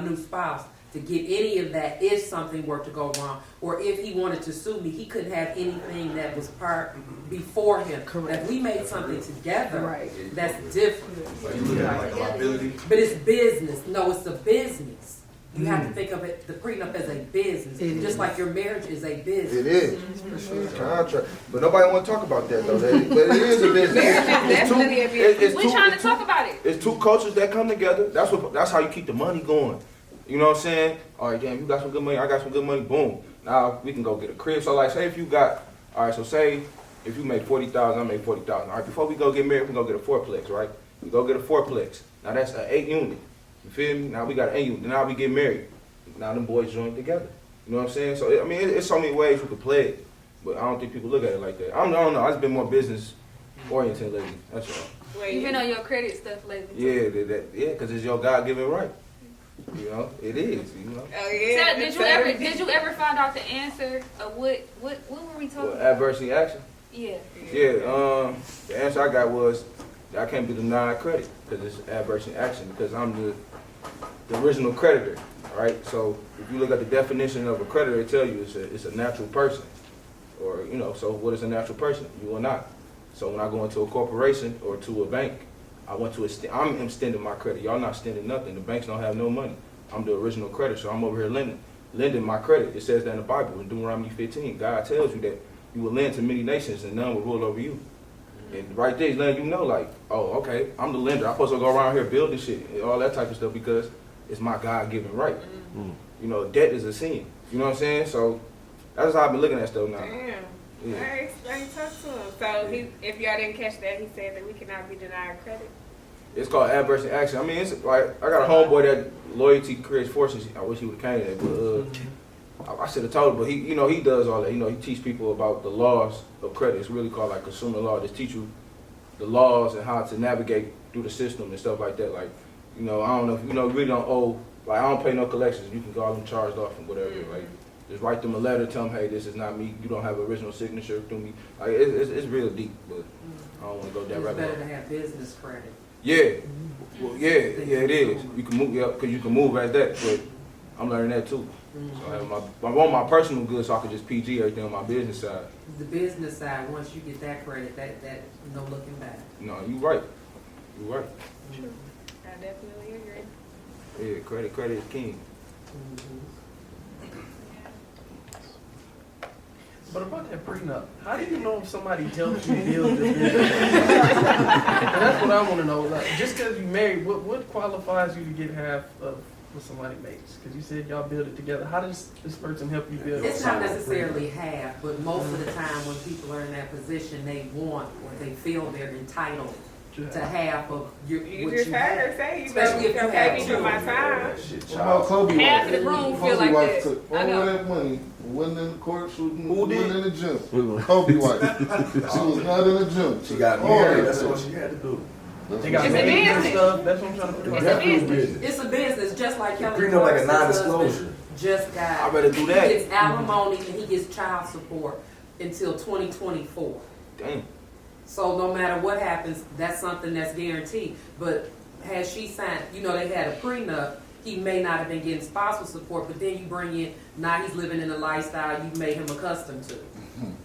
new spouse to get any of that if something were to go wrong, or if he wanted to sue me, he couldn't have anything that was part before him. Correct. If we made something together, Right. that's different. Like you look at it like a liability. But it's business. No, it's a business. You have to think of it, the prenup as a business, It just is. like your marriage is a business. It is. It's a contract. But nobody want to talk about that, though. But it is a business. Definitely a business. We trying to talk about it. It's two cultures that come together. That's how you keep the money going. You know what I'm saying? All right, damn, you got some good money. I got some good money. Boom. Now we can go get a crib. So like, say if you got, all right. So say if you make 40,000, I make 40,000. All right. Before we go get married, we can go get a fourplex, right? We go get a fourplex. Now that's an 8 unit. You feel me? Now we got an 8 unit. Now we get married. Now them boys join together. You know what I'm saying? So I mean, it's so many ways you could play it, but I don't think people look at it like that. I don't know. I've been more business oriented lately. That's all. You've been on your credit stuff lately. Yeah, because it's your God-given right. You know, it is. You know. Oh yeah. So, did you ever find out the answer of what were we talking Well, about? adversity action. Yeah. Yeah. The answer I got was I can't be denied credit because it's adversity action because I'm the original creditor. All right. So if you look at the definition of a creditor, it tell you it's a natural person, or So what is a natural person? You or not. So when I go into a corporation or to a bank, I'm extending my credit. Y'all not extending nothing. The banks don't have no money. I'm the original creditor, so I'm over here lending my credit. It says that in the Bible, in Deuteronomy 15. God tells you that you will lend to many nations and none will rule over you. And right there, he's letting you know, like, oh, okay, I'm the lender. I'm supposed to go around here building shit and all that type of stuff because it's my God-given right. Debt is a sin. You know what I'm saying? So that's how I've been looking at stuff now. Damn. Yeah. Alright, explain, talk to him. So if y'all didn't catch that, he said that we cannot be denied credit. It's called adverse action. I mean, it's like I got a homeboy that loyalty creates forces. I wish he would have came to that, but I should have told him. But he does all that. He teach people about the laws of credit. It's really called like consumer law. Just teach you the laws and how to navigate through the system and stuff like that. Like, I don't know if you really don't owe. Like, I don't pay no collections. You can go out and charged off and whatever. Like, just write them a letter, tell them, hey, this is not me. You don't have original signature through me. Like, it's real deep, but I don't want to go down It's right now. better to have business credit. Yeah, well, yeah, it is. You can move, because you can move as that. But I'm learning that too. So I want my personal goods, so I can just PG everything on my business side. The business side, once you get that credit, that no looking back. No, you right. You right. True. I definitely agree. Yeah, credit is king. But about that prenup, how do you know if somebody helps you build the business? That's what I want to know. Like, just because you married, what qualifies you to get half of what somebody makes? Because you said y'all build it together. How does this person help you build it? It's not necessarily half, but most of the time when people are in that position, they want or they feel they're entitled to half of what you just heard her have. say, you Especially if you don't have pay me for my time. What about Kobe Half wife? of the room feel Kobe like wife that. took I all know. that money, wasn't in the court, she Who wasn't did? in the gym. Kobe wife. She was not in the gym. She got All married, that that's shit. all she had to do. They got It's a babies and business. stuff. That's what I'm trying to put It's together. a business. It's a business, just like Kelly Prenup like a Clarkson's non-disclosure. husband just got. I better do that. He gets alimony and he gets child support until 2024. Damn. So no matter what happens, that's something that's guaranteed. But has she signed, they had a prenup, he may not have been getting spousal support, but then you bring in, now he's living in a lifestyle you've made him accustomed to.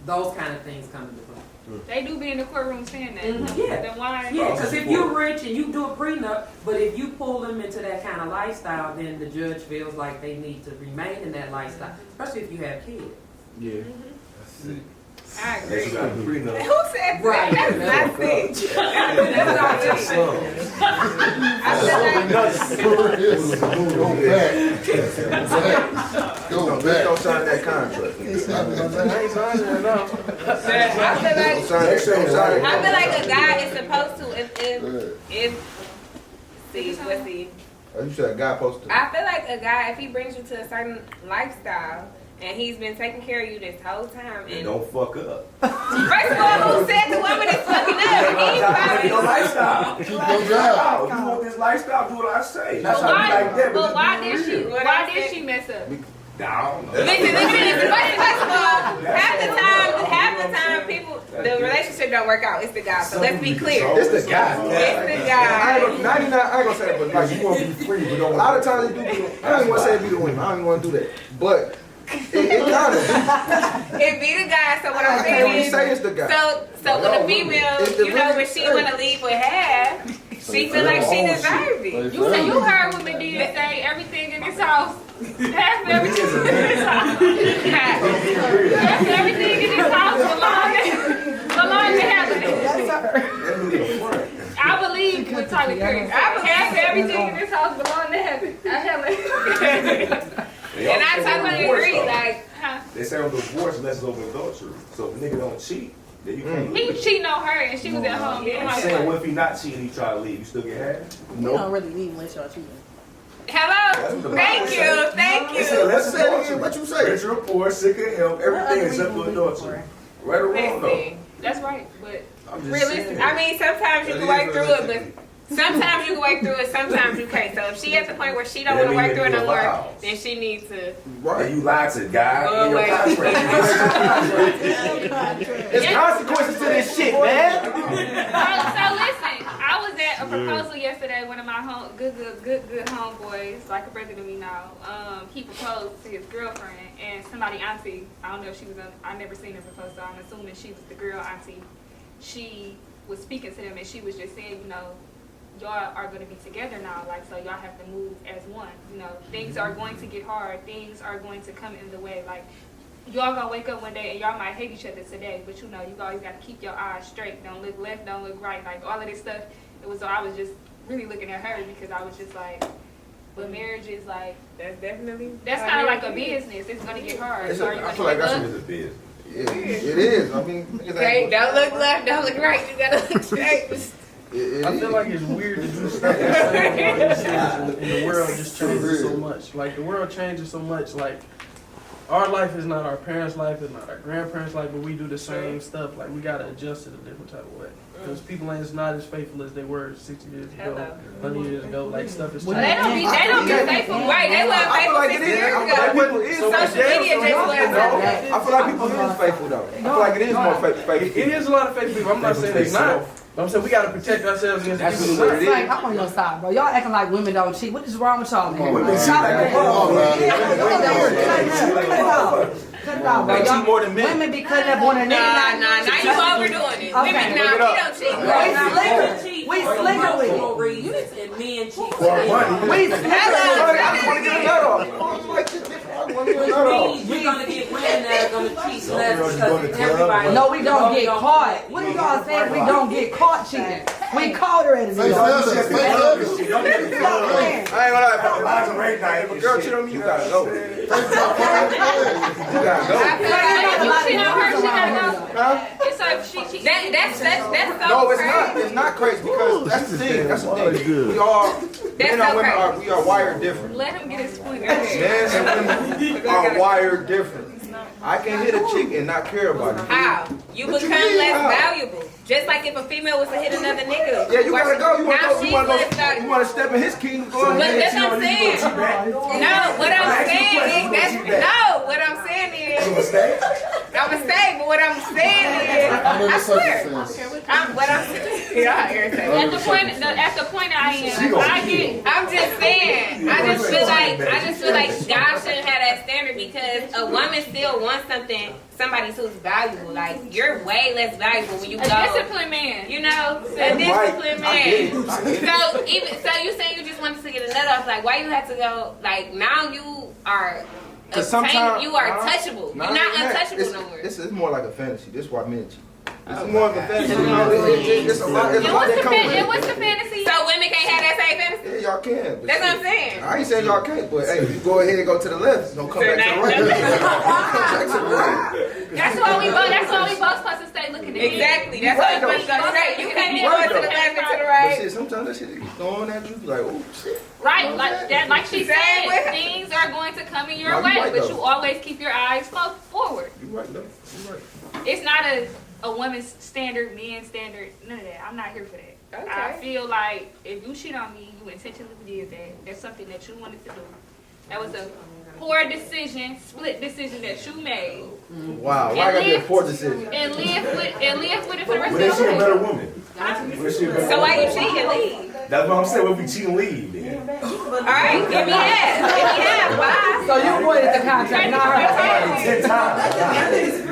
Those kind of things come into play. They do be in the courtroom saying that. Yeah. Then why? Yeah, because if you're rich and you do a prenup, but if you pull them into that kind of lifestyle, then the judge feels like they need to remain in that lifestyle, especially if you have kids. Yeah. I Unless you agree. got a prenup. Who said Right. that? That's not it. That's not it. I feel like Go Just back. don't sign that contract. I ain't signing it now. Don't sign that. Don't sign I feel that. like a guy is supposed to if let's see. You said a guy posted. I feel like a guy, if he brings you to a certain lifestyle and he's been taking care of you this whole time, And and don't fuck up. first of all, who said the woman is fucking up? Ain't no Anybody? lifestyle. Keep your job. You want this lifestyle, do what I say. But That's how you like that. but why you did she? real. Why did she mess up? I don't know. Listen, first of all, half the time, people, the relationship don't work out. It's the guy. So let's be clear. It's the guy. It's the I ain't guy. gonna, 99, I ain't gonna say that, but like you want to be free, but a lot of times they do. I don't even want to say it be the women. I don't even want to do that. But it kind of. It be the guy. So what I'm I can't really saying say is, it's the guy. so when a female, It's the when women. she want to leave with half, she feel like she deserves it. You said you heard what Medea say. Everything in this house. Half everything in this house. Half everything in this house belong to heaven. I believe with Tyler Perry. Half everything in this house belong to heaven. And I totally agree. Like, They say on divorce unless it's over adultery. So if a nigga don't cheat, then you can't He leave. was cheating on her and she was at home. getting I'm her saying, way. what if he not cheating, he try to leave, you still get half? You don't really need unless y'all cheating. hello, thank you. They say unless it's Say it again. adultery. What you say? Rich or poor, sick or ill, everything except for adultery. Right or wrong though? Listen, That's right, but I'm just realistic. saying. I mean, sometimes you can work through it, but sometimes you can work through it, sometimes you can't. So if she at the point where she don't want to work through it no more, then she needs to. And you lied to God Go in your away. contract. There's consequences to this shit, man. So listen, I was at a proposal yesterday. One of my good homeboys, like a brother to me now. He proposed to his girlfriend and somebody auntie. I don't know if she was. I never seen her propose, so I'm assuming she was the girl auntie. She was speaking to them and she was just saying, y'all are going to be together now, like, so y'all have to move as one. Things are going to get hard. Things are going to come in the way. Like, y'all gonna wake up one day and y'all might hate each other today, but you always got to keep your eyes straight. Don't look left, don't look right. Like, all of this stuff, I was just really looking at her because I was just like, but marriage is like, That's definitely. that's kind of like a business. It's going to get hard. So are you I going feel to like give that's up? It's a business. Yeah, it is. I mean, Okay, don't look left, don't look right. You gotta look straight. I feel like it's weird to do stuff the same way it is, and the world just changes so much. Like the world changes so much. Like our life is not our parents' life, it's not our grandparents' life, but we do the same stuff. Like we gotta adjust it a different type of way. Because people ain't not as faithful as they were 60 years ago, 100 years ago. Like stuff is changing. They don't be faithful. Right, they weren't faithful 60 years ago. Social media just wasn't. I feel like people is faithful though. I feel like it is more faithful. It is a lot of faithful people. I'm not saying they not. But I'm saying we gotta protect ourselves against That's people what who it not. is. I'm on your side, bro. Y'all acting like women don't cheat. What is wrong with y'all, man? Women cheat. Cut it out, bro. They cheat more than men. Women be cutting up on a nigga. Nah, you overdoing it. Okay. Women, we don't cheat. We slicker with it. For reasons, and men cheat. We slicker You're gonna get women that are gonna cheat less because everybody. No, we don't get caught. What are y'all saying? We don't get caught cheating. We caught her at it. I ain't gonna lie, if a girl cheat on me, you gotta go. You gotta go. If you cheat on her, she gotta go. Huh? It's like she cheats. That's so No, it's crazy. not. It's not crazy because that's the thing. That's the thing. We all, men and women we are wired different. Let him get his point. Men and women are wired different. I can hit a chick and not care about it. How? You What you become mean, less how? valuable. Just like if a female was to hit another nigga. Yeah, you gotta go. You Now wanna she's go. less valuable. You wanna step in his kingdom? Go But ahead. that's what I'm saying. No, what I'm saying is what I'm saying is I'ma stay, but what I'm saying is I swear. What I'm saying. Y'all irritated. At the point I am, I'm just saying. I just feel like God shouldn't have that standard because a woman still wants somebody who's valuable. Like you're way less valuable when you a go. disciplined man. You know, a disciplined man. So you saying you just wanted to get a nut off? Like why you have to go? Like now you are. Sometimes you are touchable. You're not untouchable no more. This is more like a fantasy. This is why men cheat. It's more of a fantasy. You know, it's a lot. There's a lot that comes with it. What's the fantasy? So women can't have that same fantasy. Yeah, y'all can. But That's what I'm saying. I ain't saying y'all can't, but hey, if you go ahead and go to the left, don't come back to the right. Come back to the right. That's why we both supposed to stay looking at it. Exactly. That's why we supposed to go straight. You can't be going to the left and to the But right. shit, sometimes that shit is throwing at you, like, oh shit. Right, like that, like she Same said, with- things are going to come in your No, you way, right, but though. you always keep your eyes forward. You right though. You right. It's not a woman's standard, men's standard, none of that. I'm not here for that. Okay. I feel like if you cheat on me, you intentionally did that. That's something that you wanted to do. That was a poor decision, split decision that you made. Wow, why I gotta be a poor decision? And live with it for the rest But of is she your a life. better woman? What is she a better So why woman? you cheat and leave? That's what I'm saying. If we cheat and leave, then. All right, give me that. Why? So you avoided the contract, not her. 10 times.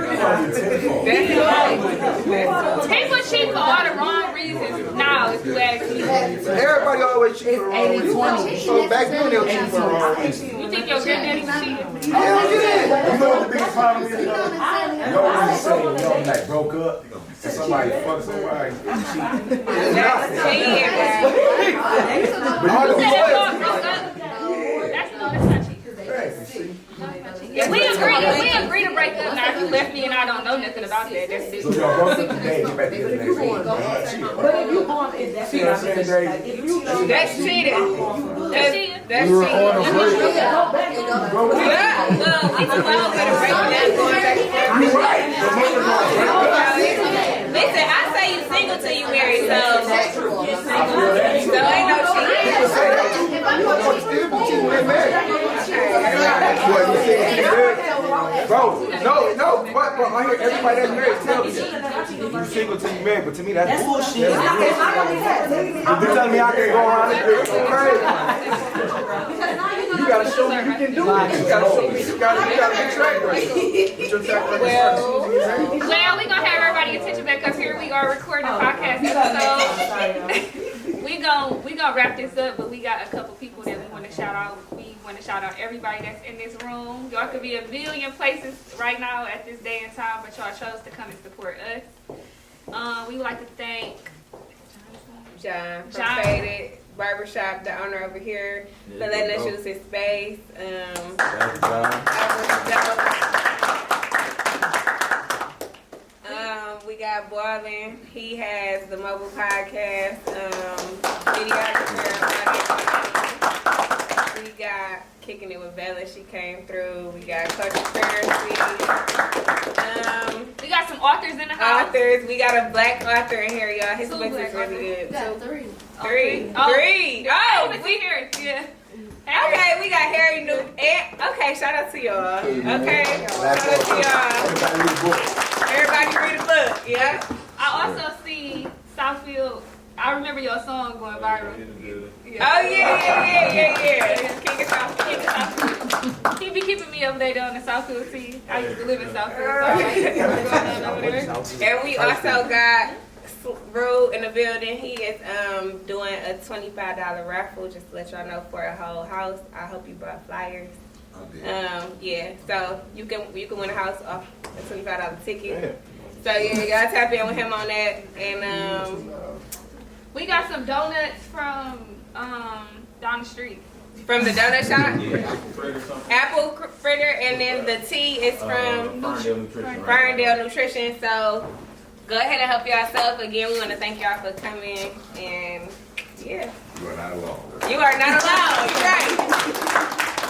People cheat for all the wrong reasons now, if you ask me. Everybody always cheat for the wrong reason. 80-20. So back then they'll cheat for the wrong reason. You think your granddaddy cheated? Yeah, look at that. You know what the biggest problem is? You know what I'm saying? You know, like broke up, and somebody fucked somebody, and cheat. It's not. But All the you Said know, if y'all broke up, that's not cheating. If we agree to break up, now if you left me and I don't know nothing about that, that's so it. y'all broke up today, get back together next week. But if you going in that See what I'm saying, Dave? That's cheating. That's We were cheating. on a break. Yeah, well, we can go over the break down going back and forth. You right. The mother's gonna break up. Listen, I say you single till you married, so I feel that. ain't no cheating. People say that too. You want to still be cheating when married. What, you think you married? Bro, no, but I hear everybody that's married tell me that. You single till you married, but to me that's bullshit. You're telling me I can't go around and do it. You gotta show me you can do it. You gotta show me you gotta get track record. Get your track record. Well, we gonna have everybody attention back up here. We are recording a podcast episode. we gonna wrap this up, but we got a couple people that we want to shout out. We want to shout out everybody that's in this room. Y'all could be a million places right now at this day and time, but y'all chose to come and support us. We would like to thank John from John. Faded Barbershop, the owner over here, for letting us use his space. We got got Boiling. He has the mobile podcast, videographer. We got Kicking It with Bella. She came through. We got Coach Conspiracy. We got some authors in the house. Authors. We got a black author in here, y'all. His Two book black is really good. Got three. Three. Oh. Three. Oh, Oh, we here. Yeah. okay, we got Harry New. Okay, shout out to y'all. Okay, shout out to y'all. Everybody read the book. Yeah. I also see Southfield. I remember your song going viral. Oh yeah. King of Southfield. He be keeping me updated on the Southfield team. I used to live in Southfield. And we also got Rue in the building. He is doing a $25 raffle, just to let y'all know, for a whole house. I hope you brought flyers. Yeah, so you can win a house off a $25 ticket. So yeah, y'all tap in with him on that. And We got some donuts from down the street. from the donut shop, apple fritter, and then the tea is from Ferndale Nutrition. So go ahead and help yourself. Again, we want to thank y'all for coming. And yeah, You are not alone. you are not alone. You're right.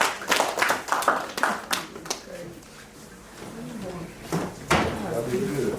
That'll be good.